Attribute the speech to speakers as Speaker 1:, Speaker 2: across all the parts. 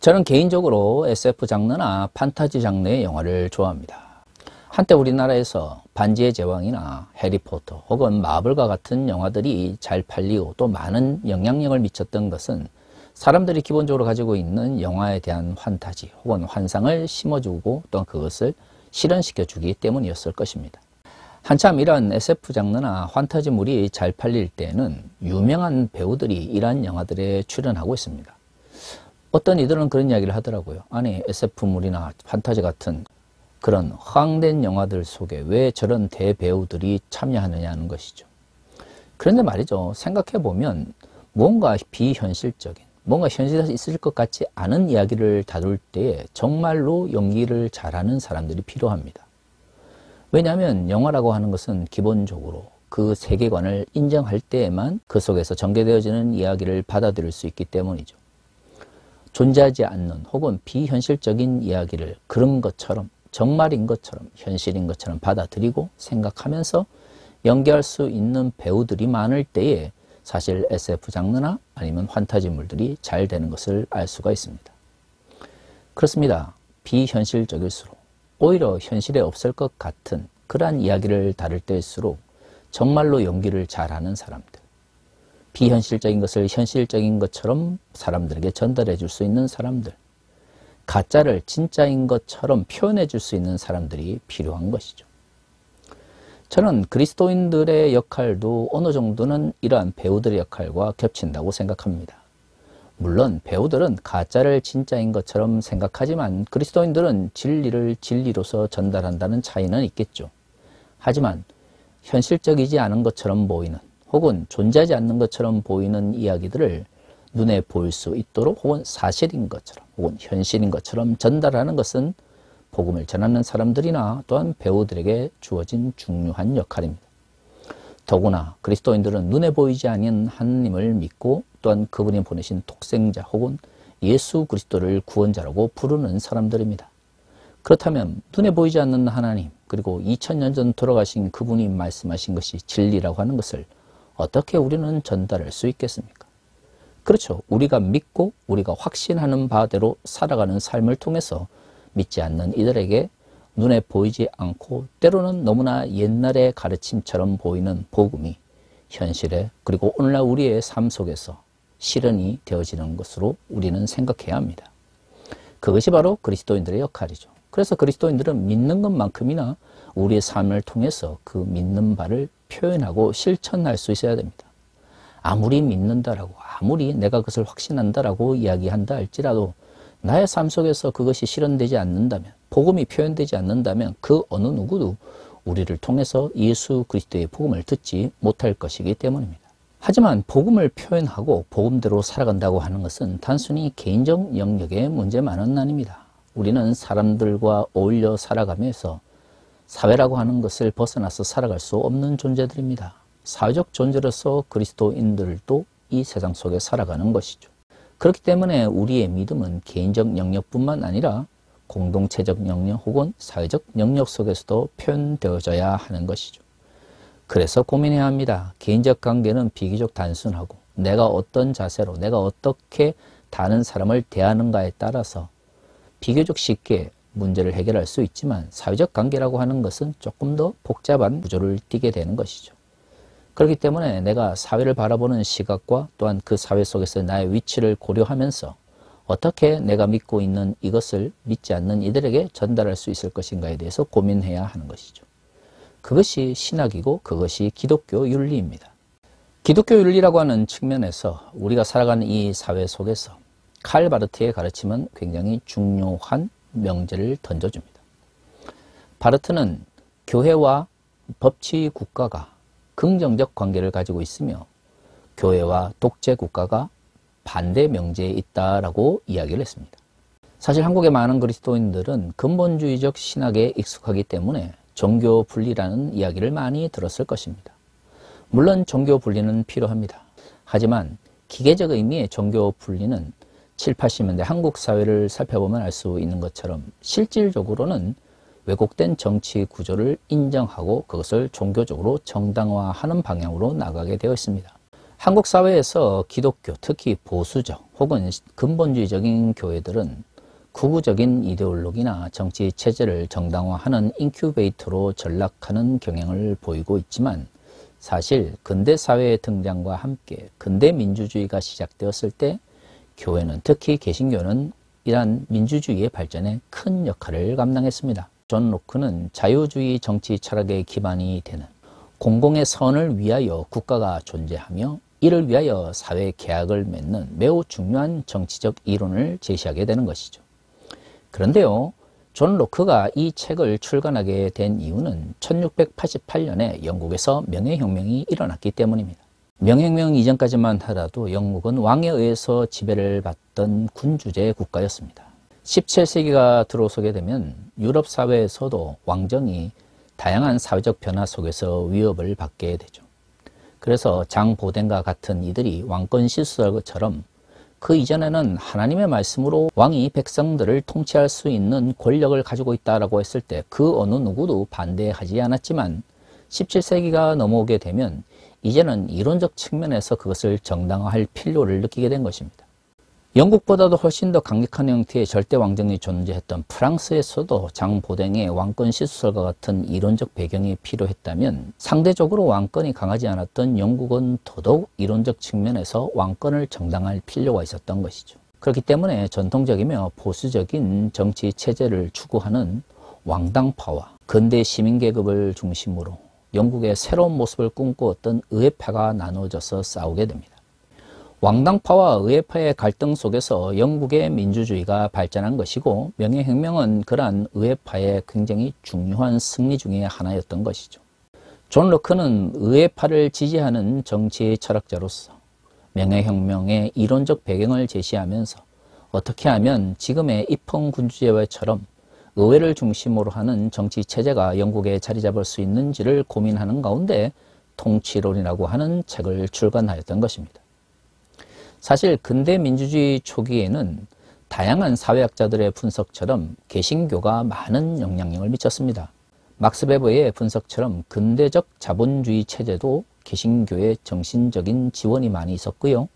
Speaker 1: 저는 개인적으로 SF 장르나 판타지 장르의 영화를 좋아합니다. 한때 우리나라에서 반지의 제왕이나 해리포터 혹은 마블과 같은 영화들이 잘 팔리고 또 많은 영향력을 미쳤던 것은 사람들이 기본적으로 가지고 있는 영화에 대한 판타지 혹은 환상을 심어주고 또 그것을 실현시켜주기 때문이었을 것입니다. 한참 이런 SF 장르나 판타지물이 잘 팔릴 때는 유명한 배우들이 이러한 영화들에 출연하고 있습니다. 어떤 이들은 그런 이야기를 하더라고요. 아니, SF물이나 판타지 같은 그런 허황된 영화들 속에 왜 저런 대배우들이 참여하느냐는 것이죠. 그런데 말이죠. 생각해보면 뭔가 비현실적인, 뭔가 현실에서 있을 것 같지 않은 이야기를 다룰 때에 정말로 연기를 잘하는 사람들이 필요합니다. 왜냐하면 영화라고 하는 것은 기본적으로 그 세계관을 인정할 때에만 그 속에서 전개되어지는 이야기를 받아들일 수 있기 때문이죠. 존재하지 않는 혹은 비현실적인 이야기를 그런 것처럼 정말인 것처럼 현실인 것처럼 받아들이고 생각하면서 연기할 수 있는 배우들이 많을 때에 사실 SF 장르나 아니면 판타지물들이 잘 되는 것을 알 수가 있습니다. 그렇습니다. 비현실적일수록 오히려 현실에 없을 것 같은 그러한 이야기를 다룰 때일수록 정말로 연기를 잘하는 사람들, 비현실적인 것을 현실적인 것처럼 사람들에게 전달해 줄 수 있는 사람들, 가짜를 진짜인 것처럼 표현해 줄 수 있는 사람들이 필요한 것이죠. 저는 그리스도인들의 역할도 어느 정도는 이러한 배우들의 역할과 겹친다고 생각합니다. 물론 배우들은 가짜를 진짜인 것처럼 생각하지만 그리스도인들은 진리를 진리로서 전달한다는 차이는 있겠죠. 하지만 현실적이지 않은 것처럼 보이는 혹은 존재하지 않는 것처럼 보이는 이야기들을 눈에 보일 수 있도록 혹은 사실인 것처럼 혹은 현실인 것처럼 전달하는 것은 복음을 전하는 사람들이나 또한 배우들에게 주어진 중요한 역할입니다. 더구나 그리스도인들은 눈에 보이지 않는 하나님을 믿고 또한 그분이 보내신 독생자 혹은 예수 그리스도를 구원자라고 부르는 사람들입니다. 그렇다면 눈에 보이지 않는 하나님 그리고 2000년 전 돌아가신 그분이 말씀하신 것이 진리라고 하는 것을 어떻게 우리는 전달할 수 있겠습니까? 그렇죠. 우리가 믿고 우리가 확신하는 바대로 살아가는 삶을 통해서 믿지 않는 이들에게 눈에 보이지 않고 때로는 너무나 옛날의 가르침처럼 보이는 복음이 현실에 그리고 오늘날 우리의 삶 속에서 실현이 되어지는 것으로 우리는 생각해야 합니다. 그것이 바로 그리스도인들의 역할이죠. 그래서 그리스도인들은 믿는 것만큼이나 우리의 삶을 통해서 그 믿는 바를 표현하고 실천할 수 있어야 됩니다. 아무리 믿는다라고 아무리 내가 그것을 확신한다라고 이야기한다 할지라도 나의 삶 속에서 그것이 실현되지 않는다면 복음이 표현되지 않는다면 그 어느 누구도 우리를 통해서 예수 그리스도의 복음을 듣지 못할 것이기 때문입니다. 하지만 복음을 표현하고 복음대로 살아간다고 하는 것은 단순히 개인적 영역의 문제만은 아닙니다. 우리는 사람들과 어울려 살아가면서 사회라고 하는 것을 벗어나서 살아갈 수 없는 존재들입니다. 사회적 존재로서 그리스도인들도 이 세상 속에 살아가는 것이죠. 그렇기 때문에 우리의 믿음은 개인적 영역뿐만 아니라 공동체적 영역 혹은 사회적 영역 속에서도 표현되어져야 하는 것이죠. 그래서 고민해야 합니다. 개인적 관계는 비교적 단순하고 내가 어떤 자세로 내가 어떻게 다른 사람을 대하는가에 따라서 비교적 쉽게 문제를 해결할 수 있지만 사회적 관계라고 하는 것은 조금 더 복잡한 구조를 띠게 되는 것이죠. 그렇기 때문에 내가 사회를 바라보는 시각과 또한 그 사회 속에서 나의 위치를 고려하면서 어떻게 내가 믿고 있는 이것을 믿지 않는 이들에게 전달할 수 있을 것인가에 대해서 고민해야 하는 것이죠. 그것이 신학이고 그것이 기독교 윤리입니다. 기독교 윤리라고 하는 측면에서 우리가 살아가는 이 사회 속에서 칼 바르트의 가르침은 굉장히 중요한 명제를 던져줍니다. 바르트는 교회와 법치 국가가 긍정적 관계를 가지고 있으며 교회와 독재 국가가 반대 명제에 있다라고 이야기를 했습니다. 사실 한국의 많은 그리스도인들은 근본주의적 신학에 익숙하기 때문에 종교 분리라는 이야기를 많이 들었을 것입니다. 물론 종교 분리는 필요합니다. 하지만 기계적 의미의 종교 분리는 7, 80년대 한국 사회를 살펴보면 알 수 있는 것처럼 실질적으로는 왜곡된 정치 구조를 인정하고 그것을 종교적으로 정당화하는 방향으로 나가게 되어 있습니다. 한국 사회에서 기독교, 특히 보수적 혹은 근본주의적인 교회들은 극우적인 이데올로기나 정치 체제를 정당화하는 인큐베이터로 전락하는 경향을 보이고 있지만, 사실 근대 사회의 등장과 함께 근대 민주주의가 시작되었을 때 교회는, 특히 개신교는 이러한 민주주의의 발전에 큰 역할을 감당했습니다. 존 로크는 자유주의 정치 철학의 기반이 되는 공공의 선을 위하여 국가가 존재하며 이를 위하여 사회 계약을 맺는 매우 중요한 정치적 이론을 제시하게 되는 것이죠. 그런데요, 존 로크가 이 책을 출간하게 된 이유는 1688년에 영국에서 명예혁명이 일어났기 때문입니다. 명예혁명 이전까지만 하더라도 영국은 왕에 의해서 지배를 받던 군주제 국가였습니다. 17세기가 들어서게 되면 유럽 사회에서도 왕정이 다양한 사회적 변화 속에서 위협을 받게 되죠. 그래서 장 보덴과 같은 이들이 왕권 시설처럼 그 이전에는 하나님의 말씀으로 왕이 백성들을 통치할 수 있는 권력을 가지고 있다고 했을 때 그 어느 누구도 반대하지 않았지만 17세기가 넘어오게 되면 이제는 이론적 측면에서 그것을 정당화할 필요를 느끼게 된 것입니다. 영국보다도 훨씬 더 강력한 형태의 절대 왕정이 존재했던 프랑스에서도 장 보댕의 왕권 시수설과 같은 이론적 배경이 필요했다면, 상대적으로 왕권이 강하지 않았던 영국은 더더욱 이론적 측면에서 왕권을 정당화할 필요가 있었던 것이죠. 그렇기 때문에 전통적이며 보수적인 정치 체제를 추구하는 왕당파와 근대 시민계급을 중심으로 영국의 새로운 모습을 꿈꾸었던 의회파가 나누어져서 싸우게 됩니다. 왕당파와 의회파의 갈등 속에서 영국의 민주주의가 발전한 것이고, 명예혁명은 그러한 의회파의 굉장히 중요한 승리 중의 하나였던 것이죠. 존 로크는 의회파를 지지하는 정치 철학자로서 명예혁명의 이론적 배경을 제시하면서 어떻게 하면 지금의 입헌군주제처럼 의회를 중심으로 하는 정치 체제가 영국에 자리 잡을 수 있는지를 고민하는 가운데 통치론이라고 하는 책을 출간하였던 것입니다. 사실 근대 민주주의 초기에는 다양한 사회학자들의 분석처럼 개신교가 많은 영향력을 미쳤습니다. 막스 베버의 분석처럼 근대적 자본주의 체제도 개신교의 정신적인 지원이 많이 있었고요.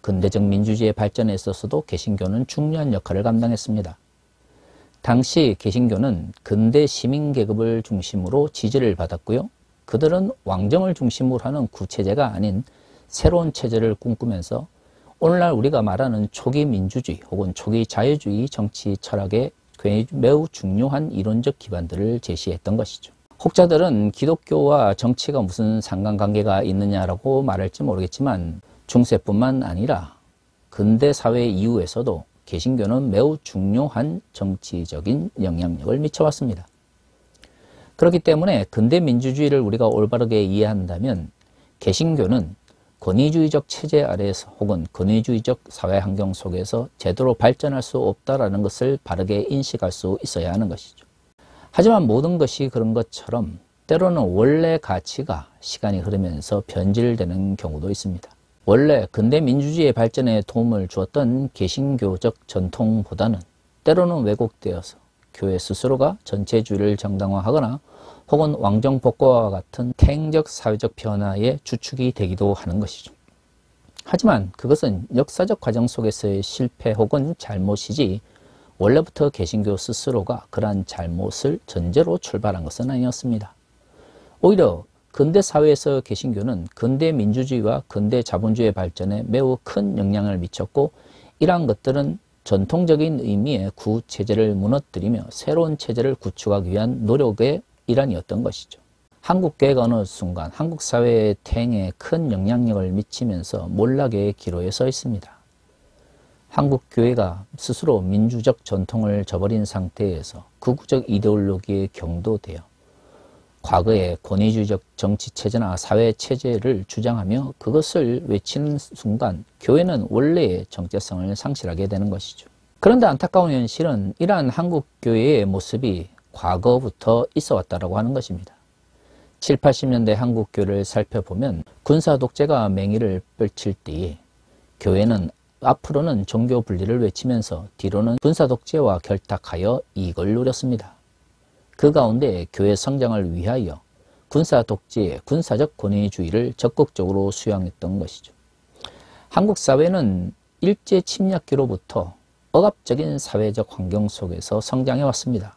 Speaker 1: 근대적 민주주의의 발전에 있어서도 개신교는 중요한 역할을 감당했습니다. 당시 개신교는 근대 시민계급을 중심으로 지지를 받았고요. 그들은 왕정을 중심으로 하는 구체제가 아닌 새로운 체제를 꿈꾸면서 오늘날 우리가 말하는 초기 민주주의 혹은 초기 자유주의 정치 철학의 매우 중요한 이론적 기반들을 제시했던 것이죠. 혹자들은 기독교와 정치가 무슨 상관관계가 있느냐라고 말할지 모르겠지만, 중세뿐만 아니라 근대 사회 이후에서도 개신교는 매우 중요한 정치적인 영향력을 미쳐왔습니다. 그렇기 때문에 근대 민주주의를 우리가 올바르게 이해한다면 개신교는 권위주의적 체제 아래에서 혹은 권위주의적 사회 환경 속에서 제대로 발전할 수 없다는 것을 바르게 인식할 수 있어야 하는 것이죠. 하지만 모든 것이 그런 것처럼 때로는 원래 가치가 시간이 흐르면서 변질되는 경우도 있습니다. 원래 근대 민주주의의 발전에 도움을 주었던 개신교적 전통보다는 때로는 왜곡되어서 교회 스스로가 전체주의를 정당화하거나 혹은 왕정 복고와 같은 태행적 사회적 변화의 주축이 되기도 하는 것이죠. 하지만 그것은 역사적 과정 속에서의 실패 혹은 잘못이지 원래부터 개신교 스스로가 그러한 잘못을 전제로 출발한 것은 아니었습니다. 오히려 근대 사회에서 개신교는 근대 민주주의와 근대 자본주의 발전에 매우 큰 영향을 미쳤고, 이러한 것들은 전통적인 의미의 구체제를 무너뜨리며 새로운 체제를 구축하기 위한 노력의 일환이었던 것이죠. 한국교회가 어느 순간 한국 사회의 태행에 큰 영향력을 미치면서 몰락의 기로에 서 있습니다. 한국교회가 스스로 민주적 전통을 저버린 상태에서 극우적 이데올로기에 경도되어 과거의 권위주의적 정치체제나 사회체제를 주장하며 그것을 외치는 순간 교회는 원래의 정체성을 상실하게 되는 것이죠. 그런데 안타까운 현실은 이러한 한국교회의 모습이 과거부터 있어 왔다고 하는 것입니다. 7, 80년대 한국교회를 살펴보면 군사 독재가 맹위를 펼칠 때에 교회는 앞으로는 종교 분리를 외치면서 뒤로는 군사 독재와 결탁하여 이익을 누렸습니다. 그 가운데 교회 성장을 위하여 군사 독재의 군사적 권위주의를 적극적으로 수용했던 것이죠. 한국 사회는 일제 침략기로부터 억압적인 사회적 환경 속에서 성장해 왔습니다.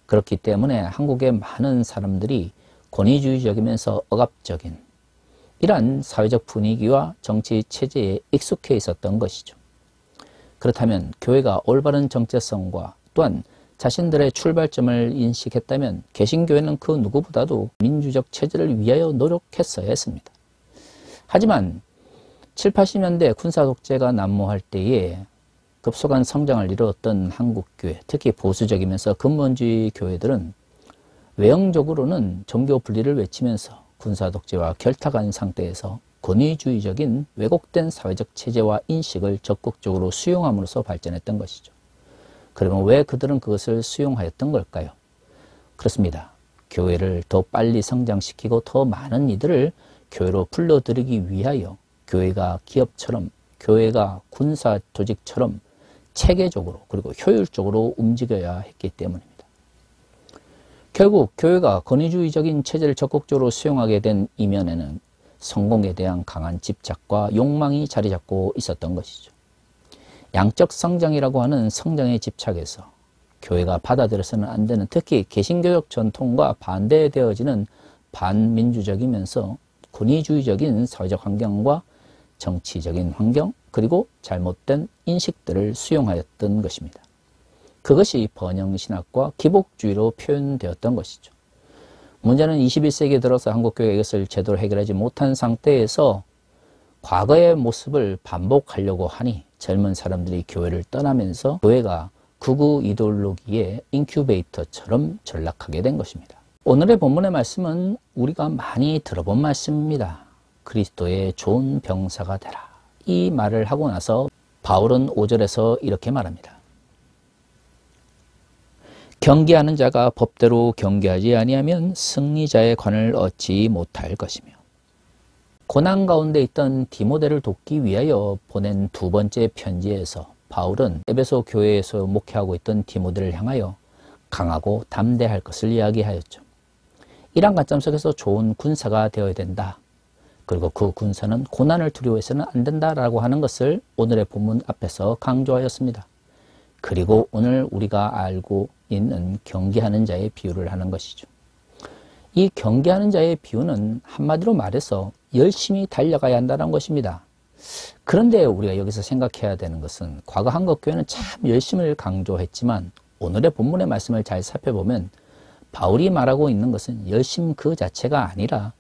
Speaker 1: 그렇기 때문에 한국의 많은 사람들이 권위주의적이면서 억압적인 이러한 사회적 분위기와 정치 체제에 익숙해 있었던 것이죠. 그렇다면 교회가 올바른 정체성과 또한 자신들의 출발점을 인식했다면 개신교회는 그 누구보다도 민주적 체제를 위하여 노력했어야 했습니다. 하지만 7, 80년대 군사독재가 난무할 때에 급속한 성장을 이루었던 한국교회, 특히 보수적이면서 근본주의 교회들은 외형적으로는 종교 분리를 외치면서 군사독재와 결탁한 상태에서 권위주의적인 왜곡된 사회적 체제와 인식을 적극적으로 수용함으로써 발전했던 것이죠. 그러면 왜 그들은 그것을 수용하였던 걸까요? 그렇습니다. 교회를 더 빨리 성장시키고 더 많은 이들을 교회로 불러들이기 위하여 교회가 기업처럼, 교회가 군사 조직처럼 체계적으로 그리고 효율적으로 움직여야 했기 때문입니다. 결국 교회가 권위주의적인 체제를 적극적으로 수용하게 된 이면에는 성공에 대한 강한 집착과 욕망이 자리 잡고 있었던 것이죠. 양적 성장이라고 하는 성장에 집착해서 교회가 받아들여서는 안 되는, 특히 개신교적 전통과 반대되어지는 반민주적이면서 권위주의적인 사회적 환경과 정치적인 환경, 그리고 잘못된 인식들을 수용하였던 것입니다. 그것이 번영신학과 기복주의로 표현되었던 것이죠. 문제는 21세기에 들어서 한국교회가 이것을 제대로 해결하지 못한 상태에서 과거의 모습을 반복하려고 하니 젊은 사람들이 교회를 떠나면서 교회가 극우 이데올로기의 인큐베이터처럼 전락하게 된 것입니다. 오늘의 본문의 말씀은 우리가 많이 들어본 말씀입니다. 그리스도의 좋은 병사가 되라. 이 말을 하고 나서 바울은 5절에서 이렇게 말합니다. 경계하는 자가 법대로 경계하지 아니하면 승리자의 관을 얻지 못할 것이며, 고난 가운데 있던 디모데를 돕기 위하여 보낸 두 번째 편지에서 바울은 에베소 교회에서 목회하고 있던 디모데를 향하여 강하고 담대할 것을 이야기하였죠. 이러한 관점 속에서 좋은 군사가 되어야 된다. 그리고 그 군사는 고난을 두려워해서는 안 된다라고 하는 것을 오늘의 본문 앞에서 강조하였습니다. 그리고 오늘 우리가 알고 있는 경계하는 자의 비유를 하는 것이죠. 이 경계하는 자의 비유는 한마디로 말해서 열심히 달려가야 한다는 것입니다. 그런데 우리가 여기서 생각해야 되는 것은 과거 한국교회는 참 열심을 강조했지만 오늘의 본문의 말씀을 잘 살펴보면 바울이 말하고 있는 것은 열심 그 자체가 아니라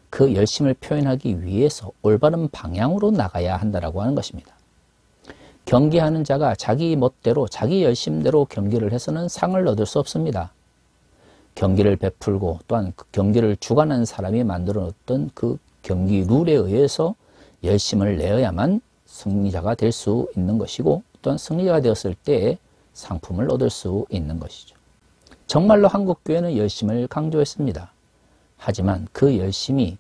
Speaker 1: 그 열심을 표현하기 위해서 올바른 방향으로 나가야 한다라고 하는 것입니다. 경계하는 자가 자기 멋대로 자기 열심대로 경기를 해서는 상을 얻을 수 없습니다. 경기를 베풀고 또한 그 경기를 주관한 사람이 만들어놨던 그 경기 룰에 의해서 열심을 내어야만 승리자가 될 수 있는 것이고, 또한 승리자가 되었을 때 상품을 얻을 수 있는 것이죠. 정말로 한국교회는 열심을 강조했습니다. 하지만 그 열심이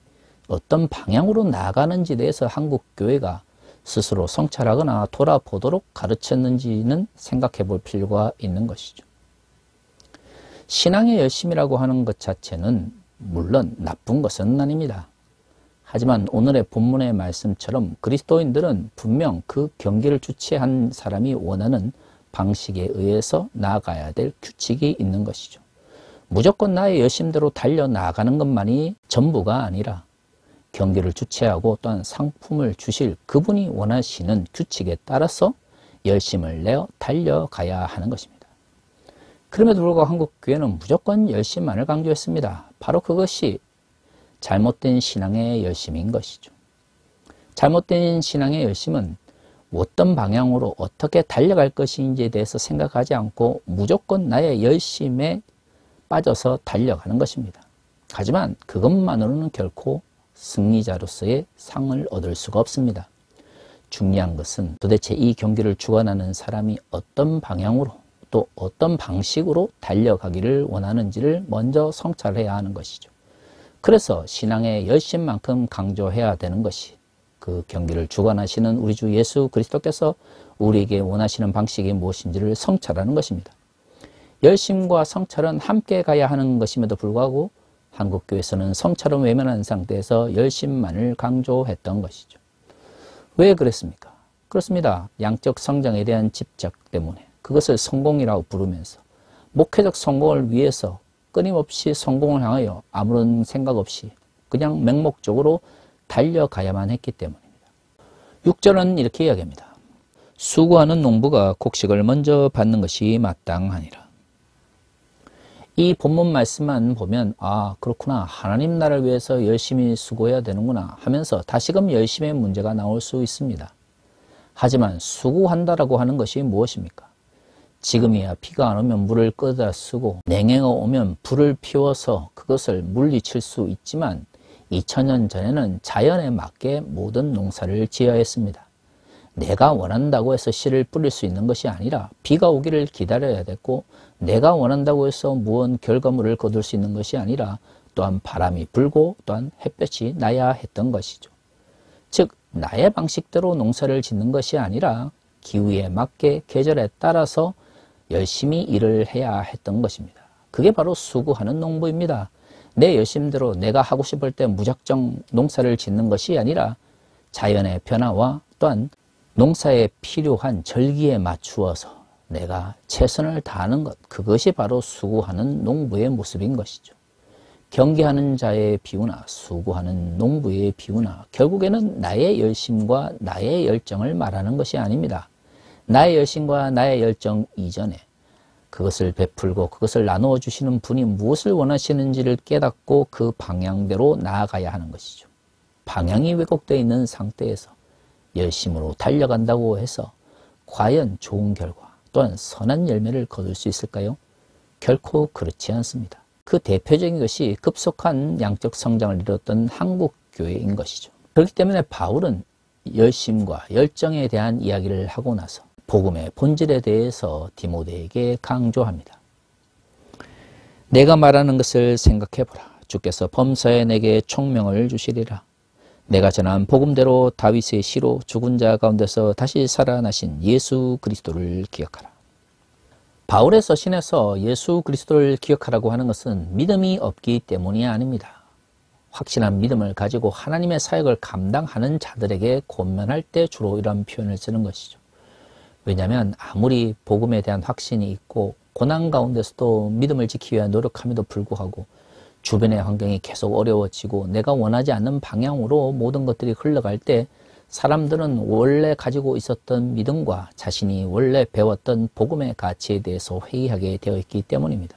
Speaker 1: 어떤 방향으로 나가는지에 대해서 한국교회가 스스로 성찰하거나 돌아보도록 가르쳤는지는 생각해 볼 필요가 있는 것이죠. 신앙의 열심이라고 하는 것 자체는 물론 나쁜 것은 아닙니다. 하지만 오늘의 본문의 말씀처럼 그리스도인들은 분명 그 경기를 주최한 사람이 원하는 방식에 의해서 나아가야 될 규칙이 있는 것이죠. 무조건 나의 열심대로 달려나가는 것만이 전부가 아니라 경기를 주최하고 또한 상품을 주실 그분이 원하시는 규칙에 따라서 열심을 내어 달려가야 하는 것입니다. 그럼에도 불구하고 한국교회는 무조건 열심만을 강조했습니다. 바로 그것이 잘못된 신앙의 열심인 것이죠. 잘못된 신앙의 열심은 어떤 방향으로 어떻게 달려갈 것인지에 대해서 생각하지 않고 무조건 나의 열심에 빠져서 달려가는 것입니다. 하지만 그것만으로는 결코 승리자로서의 상을 얻을 수가 없습니다. 중요한 것은 도대체 이 경기를 주관하는 사람이 어떤 방향으로 또 어떤 방식으로 달려가기를 원하는지를 먼저 성찰해야 하는 것이죠. 그래서 신앙의 열심만큼 강조해야 되는 것이 그 경기를 주관하시는 우리 주 예수 그리스도께서 우리에게 원하시는 방식이 무엇인지를 성찰하는 것입니다. 열심과 성찰은 함께 가야 하는 것임에도 불구하고 한국교회에서는 성처럼 외면한 상태에서 열심만을 강조했던 것이죠. 왜 그랬습니까? 그렇습니다. 양적 성장에 대한 집착 때문에 그것을 성공이라고 부르면서 목회적 성공을 위해서 끊임없이 성공을 향하여 아무런 생각 없이 그냥 맹목적으로 달려가야만 했기 때문입니다. 6절은 이렇게 이야기합니다. 수고하는 농부가 곡식을 먼저 받는 것이 마땅하니라. 이 본문 말씀만 보면 아 그렇구나 하나님 나라를 위해서 열심히 수고해야 되는구나 하면서 다시금 열심의 문제가 나올 수 있습니다. 하지만 수고한다라고 하는 것이 무엇입니까? 지금이야 비가 안 오면 물을 끄다 쓰고 냉해가 오면 불을 피워서 그것을 물리칠 수 있지만 2000년 전에는 자연에 맞게 모든 농사를 지어야 했습니다. 내가 원한다고 해서 씨를 뿌릴 수 있는 것이 아니라 비가 오기를 기다려야 됐고 내가 원한다고 해서 무언 결과물을 거둘 수 있는 것이 아니라 또한 바람이 불고 또한 햇볕이 나야 했던 것이죠. 즉 나의 방식대로 농사를 짓는 것이 아니라 기후에 맞게 계절에 따라서 열심히 일을 해야 했던 것입니다. 그게 바로 수고하는 농부입니다. 내 열심대로 내가 하고 싶을 때 무작정 농사를 짓는 것이 아니라 자연의 변화와 또한 농사에 필요한 절기에 맞추어서 내가 최선을 다하는 것, 그것이 바로 수고하는 농부의 모습인 것이죠. 경계하는 자의 비유나 수고하는 농부의 비유나 결국에는 나의 열심과 나의 열정을 말하는 것이 아닙니다. 나의 열심과 나의 열정 이전에 그것을 베풀고 그것을 나누어 주시는 분이 무엇을 원하시는지를 깨닫고 그 방향대로 나아가야 하는 것이죠. 방향이 왜곡되어 있는 상태에서 열심으로 달려간다고 해서 과연 좋은 결과 또한 선한 열매를 거둘 수 있을까요? 결코 그렇지 않습니다. 그 대표적인 것이 급속한 양적 성장을 이뤘던 한국교회인 것이죠. 그렇기 때문에 바울은 열심과 열정에 대한 이야기를 하고 나서 복음의 본질에 대해서 디모데에게 강조합니다. 내가 말하는 것을 생각해보라. 주께서 범사에 내게 총명을 주시리라. 내가 전한 복음대로 다윗의 시로 죽은 자 가운데서 다시 살아나신 예수 그리스도를 기억하라. 바울의 서신에서 예수 그리스도를 기억하라고 하는 것은 믿음이 없기 때문이 아닙니다. 확실한 믿음을 가지고 하나님의 사역을 감당하는 자들에게 권면할 때 주로 이런 표현을 쓰는 것이죠. 왜냐하면 아무리 복음에 대한 확신이 있고 고난 가운데서도 믿음을 지키기 위한 노력함에도 불구하고 주변의 환경이 계속 어려워지고 내가 원하지 않는 방향으로 모든 것들이 흘러갈 때 사람들은 원래 가지고 있었던 믿음과 자신이 원래 배웠던 복음의 가치에 대해서 회의하게 되어 있기 때문입니다.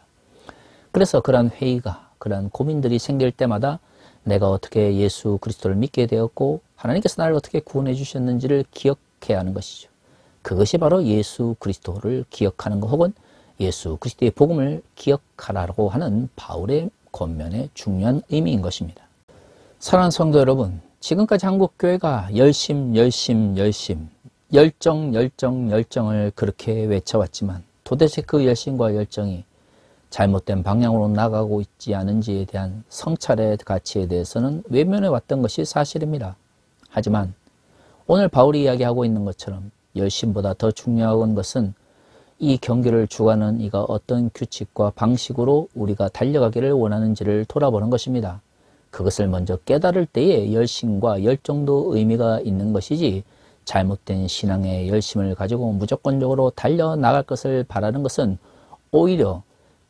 Speaker 1: 그래서 그런 회의가, 그런 고민들이 생길 때마다 내가 어떻게 예수 그리스도를 믿게 되었고 하나님께서 나를 어떻게 구원해 주셨는지를 기억해야 하는 것이죠. 그것이 바로 예수 그리스도를 기억하는 것 혹은 예수 그리스도의 복음을 기억하라고 하는 바울의 권면의 중요한 의미인 것입니다. 사랑하는 성도 여러분, 지금까지 한국교회가 열정을 그렇게 외쳐왔지만 도대체 그 열심과 열정이 잘못된 방향으로 나가고 있지 않은지에 대한 성찰의 가치에 대해서는 외면해 왔던 것이 사실입니다. 하지만 오늘 바울이 이야기하고 있는 것처럼 열심보다 더 중요한 것은 이 경기를 주관하는 이가 어떤 규칙과 방식으로 우리가 달려가기를 원하는지를 돌아보는 것입니다. 그것을 먼저 깨달을 때에 열심과 열정도 의미가 있는 것이지 잘못된 신앙의 열심을 가지고 무조건적으로 달려나갈 것을 바라는 것은 오히려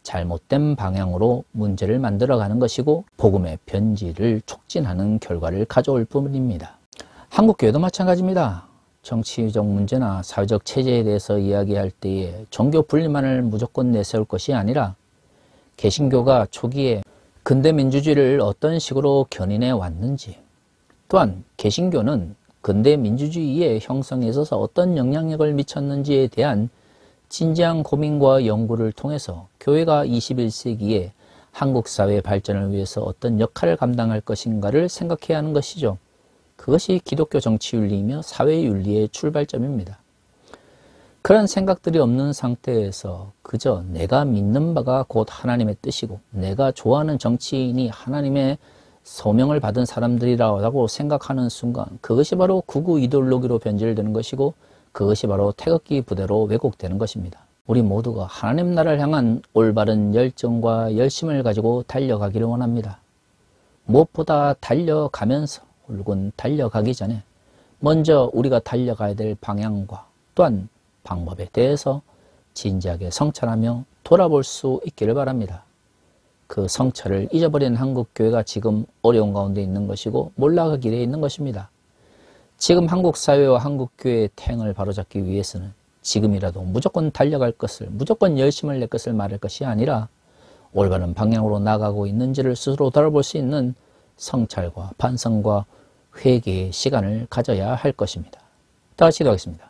Speaker 1: 잘못된 방향으로 문제를 만들어가는 것이고 복음의 변질을 촉진하는 결과를 가져올 뿐입니다. 한국교회도 마찬가지입니다. 정치적 문제나 사회적 체제에 대해서 이야기할 때에 종교 분리만을 무조건 내세울 것이 아니라 개신교가 초기에 근대 민주주의를 어떤 식으로 견인해 왔는지 또한 개신교는 근대 민주주의의 형성에 있어서 어떤 영향력을 미쳤는지에 대한 진지한 고민과 연구를 통해서 교회가 21세기에 한국 사회 발전을 위해서 어떤 역할을 감당할 것인가를 생각해야 하는 것이죠. 그것이 기독교 정치윤리이며 사회윤리의 출발점입니다. 그런 생각들이 없는 상태에서 그저 내가 믿는 바가 곧 하나님의 뜻이고 내가 좋아하는 정치인이 하나님의 소명을 받은 사람들이라고 생각하는 순간 그것이 바로 극우 이데올로기로 변질되는 것이고 그것이 바로 태극기 부대로 왜곡되는 것입니다. 우리 모두가 하나님 나라를 향한 올바른 열정과 열심을 가지고 달려가기를 원합니다. 무엇보다 달려가면서 혹은 달려가기 전에 먼저 우리가 달려가야 될 방향과 또한 방법에 대해서 진지하게 성찰하며 돌아볼 수 있기를 바랍니다. 그 성찰을 잊어버린 한국교회가 지금 어려운 가운데 있는 것이고 몰락의 길에 있는 것입니다. 지금 한국 사회와 한국교회의 탱을 바로잡기 위해서는 지금이라도 무조건 달려갈 것을, 무조건 열심을 낼 것을 말할 것이 아니라 올바른 방향으로 나가고 있는지를 스스로 돌아볼 수 있는 성찰과 반성과 회개의 시간을 가져야 할 것입니다. 다 같이 기도하겠습니다.